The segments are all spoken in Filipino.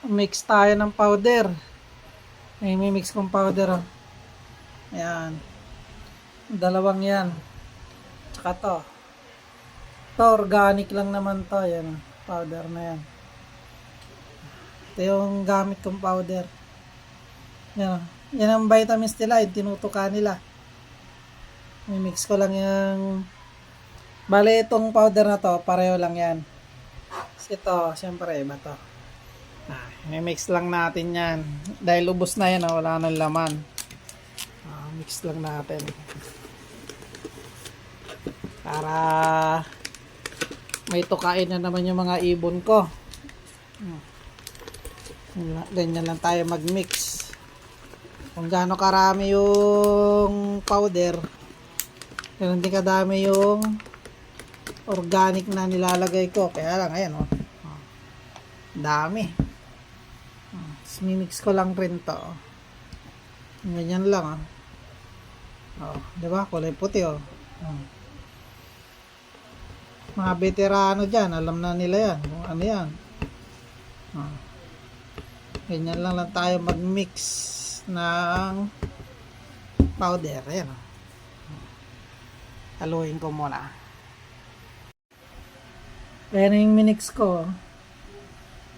Mix tayo ng powder. May mix kong powder. Oh. Ayan. Dalawang yan. Tsaka to. Ito, organic lang naman to. Ayan. Powder na yan. Ito yung gamit kong powder. Yan. Yan ang vitamins nila. Yung tinutuka nila. Mix ko lang yung... Bale, itong powder na to, pareho lang yan. Ito, syempre, iba to. Mix lang natin yan. Dahil ubos na yan, wala nang laman. Mix lang natin. Para may tukain na naman yung mga ibon ko. Ganyan lang tayo mag-mix. Kung gaano karami yung powder, ganun din kadami yung organic na nilalagay ko. Kaya lang, ayan, dami. Mimix ko lang rin to. Ganyan lang, diba? Kulay puti, Mga veterano dyan, alam na nila yan. Kung ano yan. Ganyan lang tayo mag-mix ng powder. Ayan, haluin ko muna. Ayan yung minix ko.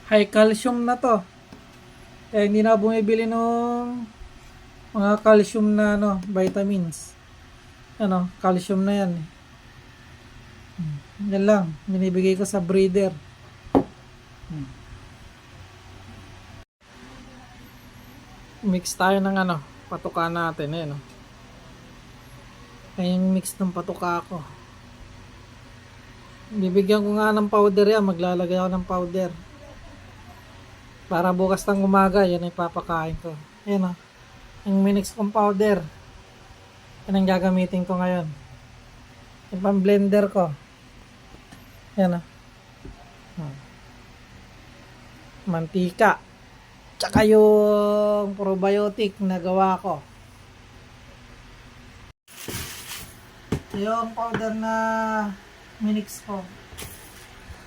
High calcium na to. Kaya hindi na bumibili ng mga calcium na vitamins. Calcium na yan. Yan lang. Binibigay ko sa breeder. Mix tayo ng patuka natin. Ayan. Kaya yung mix ng patuka ko. Bibigyan ko nga ng powder yan. Maglalagay ako ng powder. Para bukas ng umaga, yan ay papakain ko. Ayan yung minix kong powder. Yan ang gagamitin ko ngayon. Yung pang blender ko. Ayan mantika. Tsaka yung probiotic na gawa ko. Yung powder na minix ko.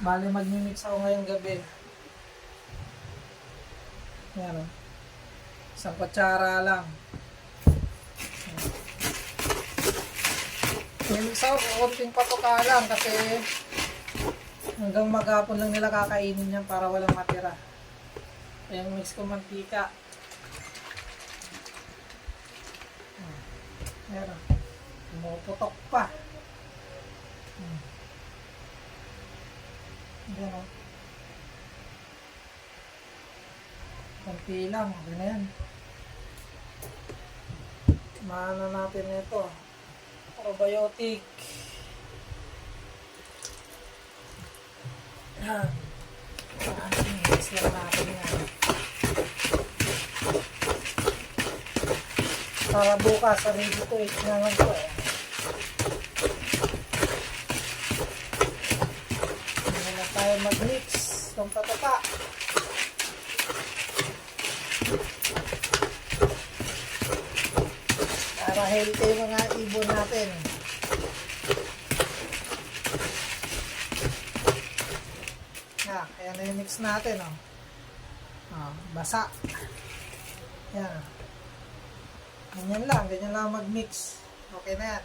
Bale mag-mix ako ngayong gabi. Yan isang kutsara lang. Minix ako, kunting patuka lang kasi hanggang maghapon lang nila kakainin yan para walang matira. Yung mix ko mantika. Yan pumuputok pa. Yan konti lang, okay na yan. Maano natin ito, probiotic. Yan. Mix lang natin yan. Para bukas, ready to eat na lang ito. Hindi na tayo mag-mix ng patuka. Para healthy yung mga ibon natin. Kaya na yung mix natin, basa. Yan. Ganyan lang mag-mix. Okay na yan.